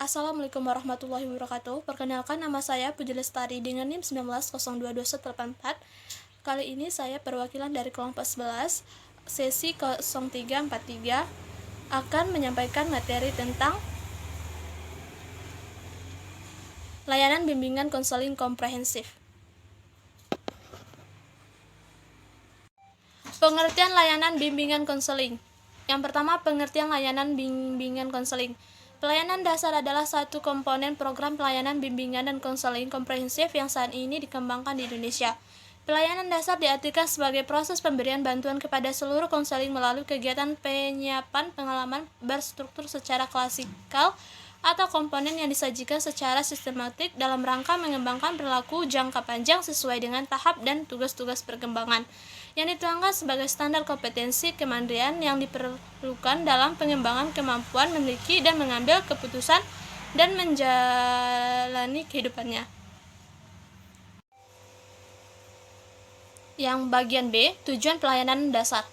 Assalamualaikum warahmatullahi wabarakatuh. Perkenalkan, nama saya Puji Lestari dengan NIM 19022184. Kali ini saya perwakilan dari kelompok 11 sesi 0343 akan menyampaikan materi tentang layanan bimbingan konseling komprehensif. Pengertian layanan bimbingan konseling. Yang pertama, pengertian layanan bimbingan konseling. Pelayanan dasar adalah satu komponen program pelayanan bimbingan dan konseling komprehensif yang saat ini dikembangkan di Indonesia. Pelayanan dasar diartikan sebagai proses pemberian bantuan kepada seluruh konseling melalui kegiatan penyiapan pengalaman berstruktur secara klasikal atau komponen yang disajikan secara sistematik dalam rangka mengembangkan perilaku jangka panjang sesuai dengan tahap dan tugas-tugas perkembangan yang dituangkan sebagai standar kompetensi kemandirian yang diperlukan dalam pengembangan kemampuan memiliki dan mengambil keputusan dan menjalani kehidupannya. Yang bagian B, tujuan pelayanan dasar.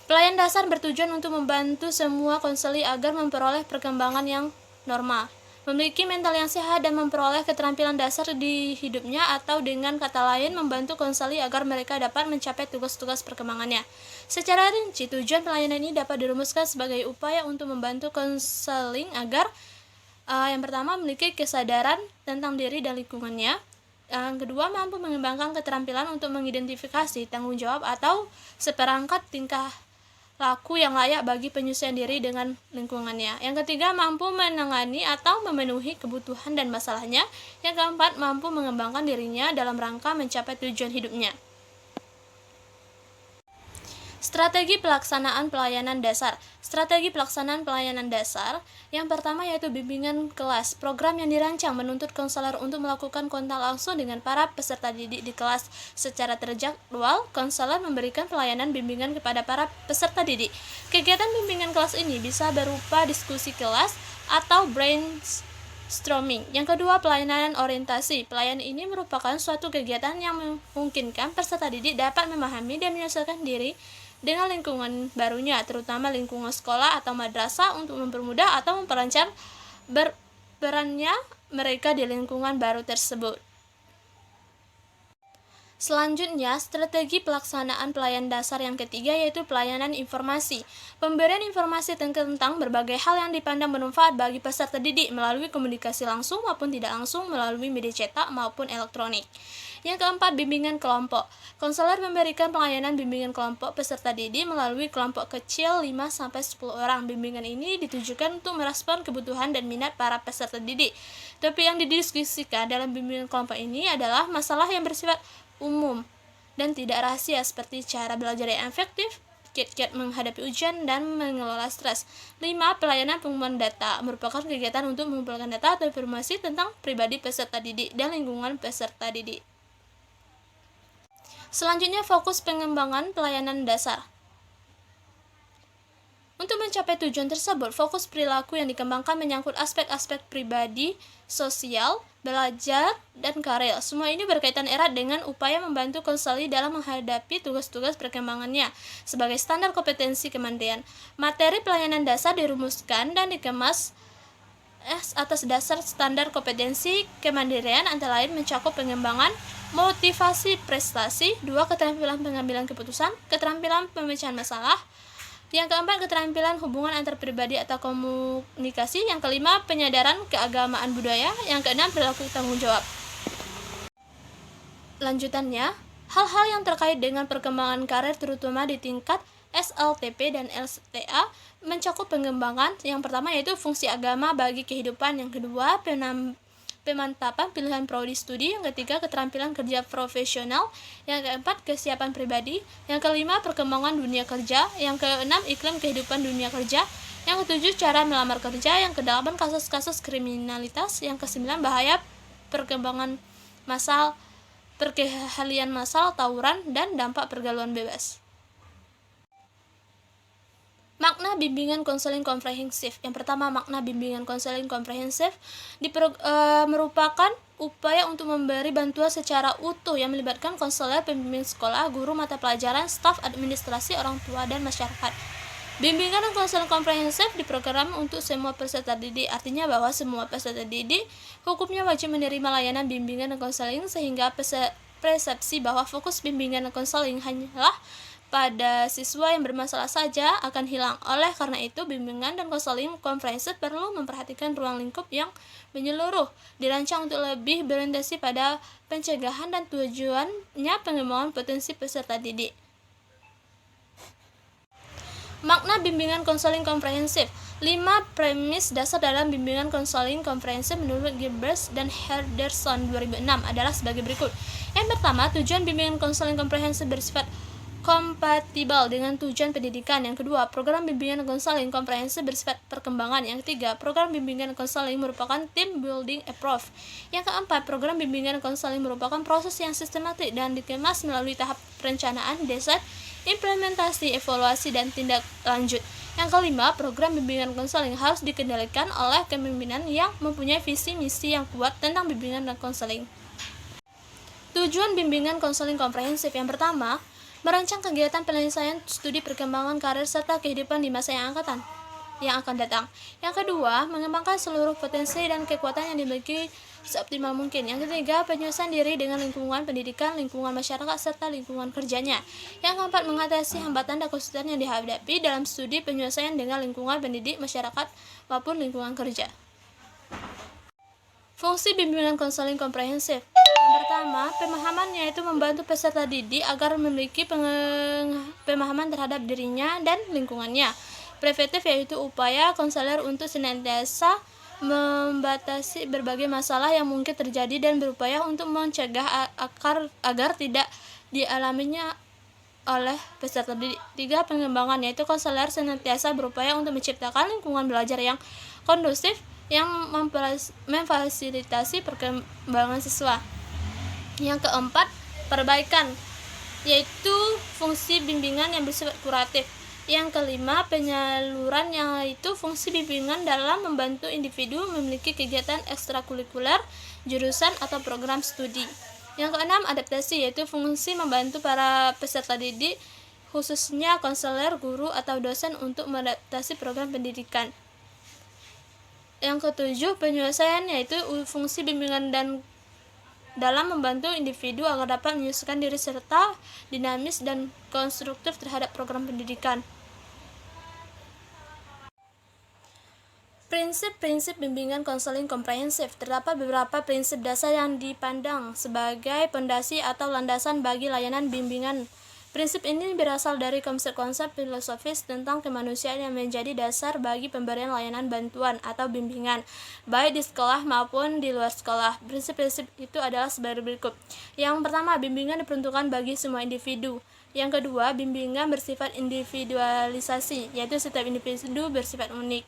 Pelayanan dasar bertujuan untuk membantu semua konseli agar memperoleh perkembangan yang normal, memiliki mental yang sehat, dan memperoleh keterampilan dasar di hidupnya, atau dengan kata lain membantu konseli agar mereka dapat mencapai tugas-tugas perkembangannya. Secara rinci, tujuan pelayanan ini dapat dirumuskan sebagai upaya untuk membantu konseling agar yang pertama, memiliki kesadaran tentang diri dan lingkungannya. Yang kedua, mampu mengembangkan keterampilan untuk mengidentifikasi tanggung jawab atau seperangkat tingkah laku yang layak bagi penyesuaian diri dengan lingkungannya. Yang ketiga, mampu menangani atau memenuhi kebutuhan dan masalahnya. Yang keempat, mampu mengembangkan dirinya dalam rangka mencapai tujuan hidupnya. Strategi pelaksanaan pelayanan dasar. Strategi pelaksanaan pelayanan dasar yang pertama yaitu bimbingan kelas. Program yang dirancang menuntut konselor untuk melakukan kontak langsung dengan para peserta didik di kelas. Secara terjadwal, konselor memberikan pelayanan bimbingan kepada para peserta didik. Kegiatan bimbingan kelas ini bisa berupa diskusi kelas atau brainstorming. Yang kedua, pelayanan orientasi. Pelayanan ini merupakan suatu kegiatan yang memungkinkan peserta didik dapat memahami dan menyesuaikan diri dengan lingkungan barunya, terutama lingkungan sekolah atau madrasah, untuk mempermudah atau memperlancar berperannya mereka di lingkungan baru tersebut. Selanjutnya, strategi pelaksanaan pelayanan dasar yang ketiga yaitu pelayanan informasi. Pemberian informasi tentang berbagai hal yang dipandang bermanfaat bagi peserta didik melalui komunikasi langsung maupun tidak langsung melalui media cetak maupun elektronik. Yang keempat, bimbingan kelompok. Konselor memberikan pelayanan bimbingan kelompok peserta didik melalui kelompok kecil 5-10 orang. Bimbingan ini ditujukan untuk merespon kebutuhan dan minat para peserta didik. Topik yang didiskusikan dalam bimbingan kelompok ini adalah masalah yang bersifat umum dan tidak rahasia seperti cara belajar yang efektif, kiat-kiat menghadapi ujian, dan mengelola stres. 5. Pelayanan pengumpulan data merupakan kegiatan untuk mengumpulkan data atau informasi tentang pribadi peserta didik dan lingkungan peserta didik. Selanjutnya, fokus pengembangan pelayanan dasar. Untuk mencapai tujuan tersebut, fokus perilaku yang dikembangkan menyangkut aspek-aspek pribadi, sosial, belajar, dan karir. Semua ini berkaitan erat dengan upaya membantu konseli dalam menghadapi tugas-tugas perkembangannya sebagai standar kompetensi kemandirian. Materi pelayanan dasar dirumuskan dan dikemas atas dasar standar kompetensi kemandirian, antara lain mencakup pengembangan motivasi prestasi, 2. Keterampilan pengambilan keputusan, keterampilan pemecahan masalah. Yang keempat, keterampilan hubungan antar pribadi atau komunikasi. Yang kelima, penyadaran keagamaan budaya. Yang keenam, perilaku tanggung jawab. Lanjutannya, hal-hal yang terkait dengan perkembangan karir terutama di tingkat SLTP dan LTA mencakup pengembangan yang pertama yaitu fungsi agama bagi kehidupan, yang kedua pemantapan pilihan prodi studi, yang ketiga keterampilan kerja profesional, yang keempat kesiapan pribadi, yang kelima perkembangan dunia kerja, yang keenam iklim kehidupan dunia kerja, yang ketujuh cara melamar kerja, yang kedelapan kasus-kasus kriminalitas, yang kesembilan bahaya perkembangan massal, perkelahian massal, tawuran, dan dampak pergaulan bebas. Makna bimbingan konseling komprehensif. Yang pertama, makna bimbingan konseling komprehensif merupakan upaya untuk memberi bantuan secara utuh yang melibatkan konselor, pembimbing sekolah, guru mata pelajaran, staf administrasi, orang tua, dan masyarakat. Bimbingan dan konseling komprehensif diprogram untuk semua peserta didik, artinya bahwa semua peserta didik hukumnya wajib menerima layanan bimbingan dan konseling, sehingga persepsi bahwa fokus bimbingan dan konseling hanyalah pada siswa yang bermasalah saja akan hilang. Oleh karena itu, bimbingan dan konseling komprehensif perlu memperhatikan ruang lingkup yang menyeluruh, dirancang untuk lebih berorientasi pada pencegahan dan tujuannya pengembangan potensi peserta didik. Makna bimbingan konseling komprehensif. 5 premis dasar dalam bimbingan konseling komprehensif menurut Gilbert dan Henderson 2006 adalah sebagai berikut. Yang pertama, tujuan bimbingan konseling komprehensif bersifat kompatibel dengan tujuan pendidikan. Yang kedua, program bimbingan konseling komprehensif bersifat perkembangan. Yang ketiga, program bimbingan konseling merupakan team building approach. Yang keempat, program bimbingan konseling merupakan proses yang sistematik dan dikemas melalui tahap perencanaan, desain, implementasi, evaluasi, dan tindak lanjut. Yang kelima, program bimbingan konseling harus dikendalikan oleh kepemimpinan yang mempunyai visi misi yang kuat tentang bimbingan dan konseling. Tujuan bimbingan konseling komprehensif. Yang pertama, merancang kegiatan penyelesaian studi perkembangan karir serta kehidupan di masa yang akan datang. Yang kedua, mengembangkan seluruh potensi dan kekuatan yang dimiliki seoptimal mungkin. Yang ketiga, penyelesaian diri dengan lingkungan pendidikan, lingkungan masyarakat, serta lingkungan kerjanya. Yang keempat, mengatasi hambatan dan kesulitan yang dihadapi dalam studi penyelesaian dengan lingkungan pendidik, masyarakat, maupun lingkungan kerja. Fungsi bimbingan konseling komprehensif. Yang pertama, pemahaman, yaitu membantu peserta didik agar memiliki pemahaman terhadap dirinya dan lingkungannya. Preventif, yaitu upaya konselor untuk senantiasa membatasi berbagai masalah yang mungkin terjadi dan berupaya untuk mencegah agar tidak dialaminya oleh peserta didik. 3. Pengembangan, yaitu konselor senantiasa berupaya untuk menciptakan lingkungan belajar yang kondusif yang memfasilitasi perkembangan siswa. Yang keempat, perbaikan, yaitu fungsi bimbingan yang bersifat kuratif. Yang kelima, penyaluran, yaitu fungsi bimbingan dalam membantu individu memiliki kegiatan ekstrakurikuler, jurusan, atau program studi. Yang keenam, adaptasi, yaitu fungsi membantu para peserta didik, khususnya konselor, guru, atau dosen untuk mengadaptasi program pendidikan. Yang ketujuh, penyelesaian, yaitu fungsi bimbingan dan dalam membantu individu agar dapat menyesuaikan diri serta dinamis dan konstruktif terhadap program pendidikan. Prinsip-prinsip bimbingan konseling komprehensif. Terdapat beberapa prinsip dasar yang dipandang sebagai pondasi atau landasan bagi layanan bimbingan. Prinsip ini berasal dari konsep-konsep filosofis tentang kemanusiaan yang menjadi dasar bagi pemberian layanan bantuan atau bimbingan, baik di sekolah maupun di luar sekolah. Prinsip-prinsip itu adalah sebagai berikut. Yang pertama, bimbingan diperuntukkan bagi semua individu. Yang kedua, bimbingan bersifat individualisasi, yaitu setiap individu bersifat unik.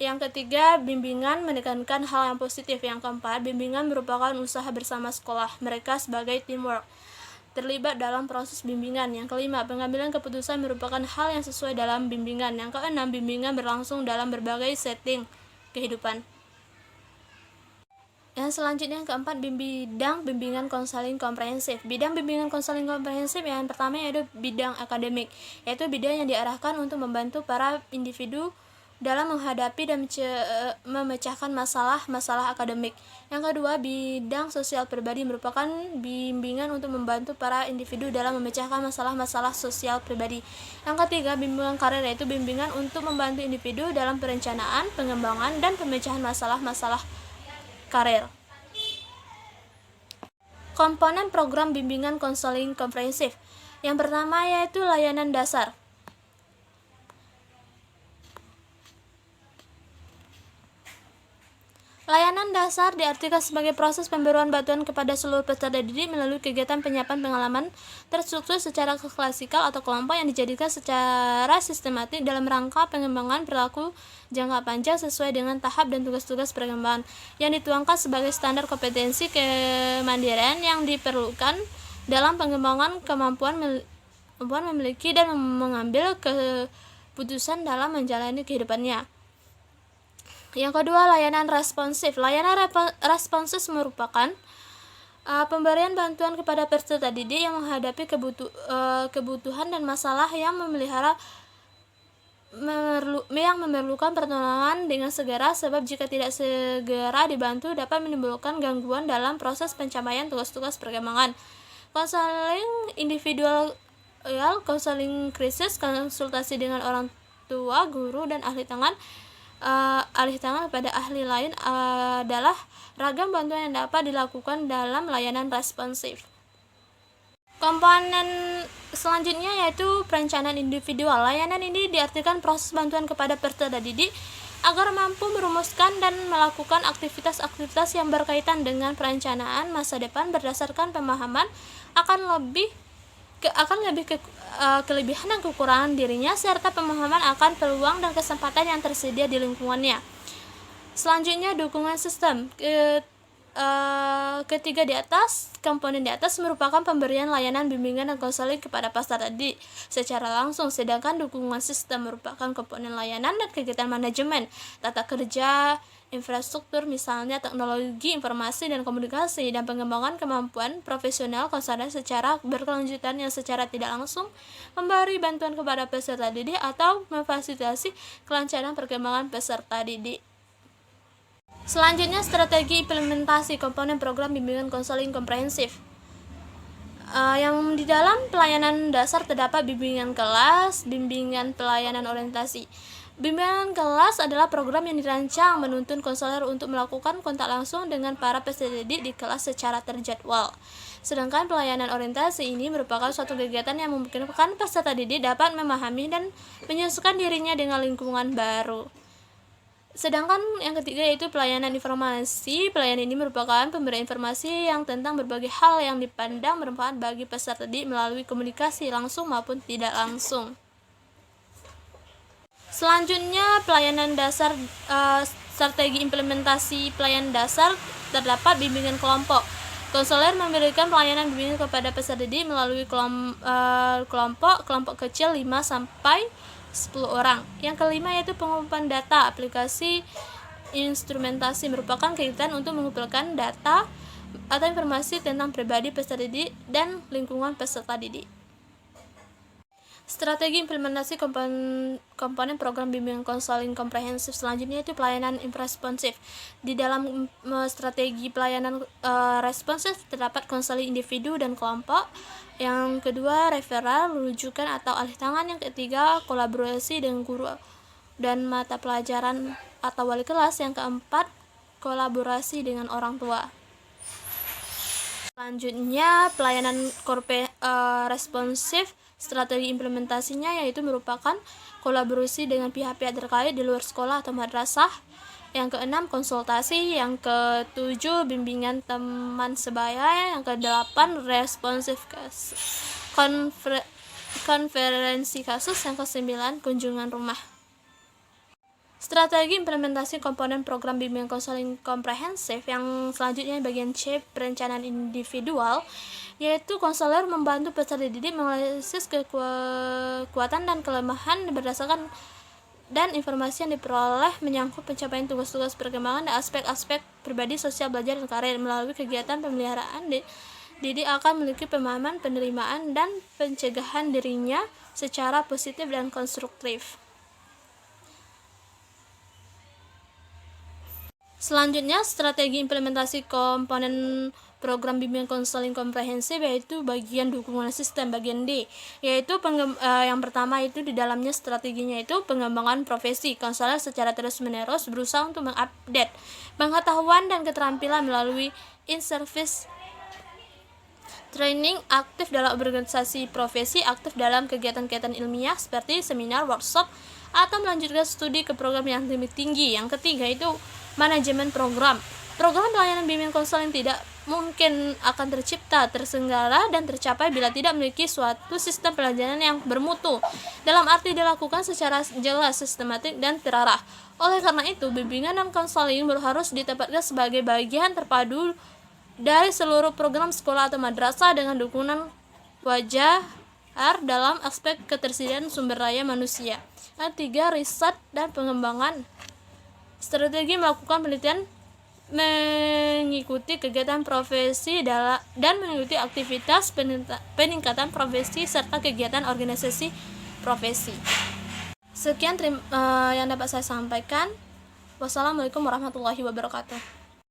Yang ketiga, bimbingan menekankan hal yang positif. Yang keempat, bimbingan merupakan usaha bersama sekolah. Mereka sebagai teamwork terlibat dalam proses bimbingan. Yang kelima, pengambilan keputusan merupakan hal yang sesuai dalam bimbingan. Yang keenam, bimbingan berlangsung dalam berbagai setting kehidupan. Yang selanjutnya, yang keempat, bidang bimbingan konseling komprehensif. Bidang bimbingan konseling komprehensif yang pertama yaitu bidang akademik, yaitu bidang yang diarahkan untuk membantu para individu dalam menghadapi dan memecahkan masalah-masalah akademik. Yang kedua, bidang sosial pribadi merupakan bimbingan untuk membantu para individu dalam memecahkan masalah-masalah sosial pribadi. Yang ketiga, bimbingan karir, yaitu bimbingan untuk membantu individu dalam perencanaan, pengembangan, dan pemecahan masalah-masalah karir. Komponen program bimbingan konseling komprehensif. Yang pertama yaitu layanan dasar. Layanan dasar diartikan sebagai proses pemberian bantuan kepada seluruh peserta didik melalui kegiatan penyiapan pengalaman terstruktur secara klasikal atau kelompok yang dijadikan secara sistematik dalam rangka pengembangan perilaku jangka panjang sesuai dengan tahap dan tugas-tugas perkembangan yang dituangkan sebagai standar kompetensi kemandirian yang diperlukan dalam pengembangan kemampuan memiliki dan mengambil keputusan dalam menjalani kehidupannya. Yang kedua, layanan responsif. Layanan responsif merupakan pemberian bantuan kepada peserta didik yang menghadapi kebutuhan dan masalah yang yang memerlukan pertolongan dengan segera, sebab jika tidak segera dibantu dapat menimbulkan gangguan dalam proses pencapaian tugas-tugas perkembangan. Konseling individual, konseling krisis, konsultasi dengan orang tua, guru, dan ahli tangan kepada ahli lain adalah ragam bantuan yang dapat dilakukan dalam layanan responsif. Komponen selanjutnya yaitu perencanaan individual. Layanan ini diartikan proses bantuan kepada peserta didik agar mampu merumuskan dan melakukan aktivitas-aktivitas yang berkaitan dengan perencanaan masa depan berdasarkan pemahaman akan kelebihan dan kekurangan dirinya, serta pemahaman akan peluang dan kesempatan yang tersedia di lingkungannya. Selanjutnya, dukungan sistem. Ketiga di atas, komponen di atas merupakan pemberian layanan bimbingan dan konseling kepada peserta didik secara langsung, sedangkan dukungan sistem merupakan komponen layanan dan kegiatan manajemen, tata kerja, infrastruktur, misalnya teknologi informasi dan komunikasi, dan pengembangan kemampuan profesional konseling secara berkelanjutan yang secara tidak langsung memberi bantuan kepada peserta didik atau memfasilitasi kelancaran perkembangan peserta didik. Selanjutnya, strategi implementasi komponen program bimbingan konseling komprehensif. Yang di dalam pelayanan dasar terdapat bimbingan kelas, bimbingan pelayanan orientasi. Bimbingan kelas adalah program yang dirancang menuntun konselor untuk melakukan kontak langsung dengan para peserta didik di kelas secara terjadwal. Sedangkan pelayanan orientasi ini merupakan suatu kegiatan yang memungkinkan peserta didik dapat memahami dan menyesuaikan dirinya dengan lingkungan baru. Sedangkan yang ketiga yaitu pelayanan informasi. Pelayanan ini merupakan pemberian informasi yang tentang berbagai hal yang dipandang bermanfaat bagi peserta didik melalui komunikasi langsung maupun tidak langsung. Selanjutnya, pelayanan dasar, strategi implementasi pelayanan dasar terdapat bimbingan kelompok. Konselor memberikan pelayanan bimbingan kepada peserta didik melalui kelompok kecil 5 sampai 10 orang. Yang kelima yaitu pengumpulan data. Aplikasi instrumentasi merupakan kegiatan untuk mengumpulkan data atau informasi tentang pribadi peserta didik dan lingkungan peserta didik. Strategi implementasi komponen program bimbingan konseling komprehensif selanjutnya itu pelayanan responsif. Di dalam strategi pelayanan responsif terdapat konseling individu dan kelompok. Yang kedua, referral, rujukan atau alih tangan. Yang ketiga, kolaborasi dengan guru dan mata pelajaran atau wali kelas. Yang keempat, kolaborasi dengan orang tua. Selanjutnya, pelayanan responsif. Strategi implementasinya yaitu merupakan kolaborasi dengan pihak-pihak terkait di luar sekolah atau madrasah. Yang keenam, konsultasi. Yang ketujuh, bimbingan teman sebaya. Yang kedelapan, responsif konferensi kasus. Yang kesembilan, kunjungan rumah. Strategi implementasi komponen program bimbingan konseling komprehensif. Yang selanjutnya bagian C, perencanaan individual, yaitu konselor membantu peserta didik menganalisis kekuatan dan kelemahan berdasarkan dan informasi yang diperoleh menyangkut pencapaian tugas-tugas perkembangan dan aspek-aspek pribadi, sosial, belajar, dan karir. Melalui kegiatan pemeliharaan, didik akan memiliki pemahaman, penerimaan, dan pencegahan dirinya secara positif dan konstruktif. Selanjutnya, strategi implementasi komponen program bimbingan konseling komprehensif yaitu bagian dukungan sistem, bagian D, yaitu yang pertama itu di dalamnya strateginya itu pengembangan profesi. Konselor secara terus-menerus berusaha untuk mengupdate pengetahuan dan keterampilan melalui in-service training, aktif dalam organisasi profesi, aktif dalam kegiatan-kegiatan ilmiah seperti seminar, workshop, atau melanjutkan studi ke program yang lebih tinggi. Yang ketiga itu manajemen program. Program pelayanan bimbingan konseling tidak mungkin akan tercipta, terselenggara, dan tercapai bila tidak memiliki suatu sistem pelajaran yang bermutu, dalam arti dilakukan secara jelas, sistematik, dan terarah. Oleh karena itu, bimbingan dan konseling harus ditempatkan sebagai bagian terpadu dari seluruh program sekolah atau madrasah dengan dukungan wajar dalam aspek ketersediaan sumber daya manusia. Yang tiga, riset dan pengembangan. Strategi melakukan penelitian, mengikuti kegiatan profesi dan mengikuti aktivitas peningkatan profesi serta kegiatan organisasi profesi. Sekian yang dapat saya sampaikan. Wassalamualaikum warahmatullahi wabarakatuh.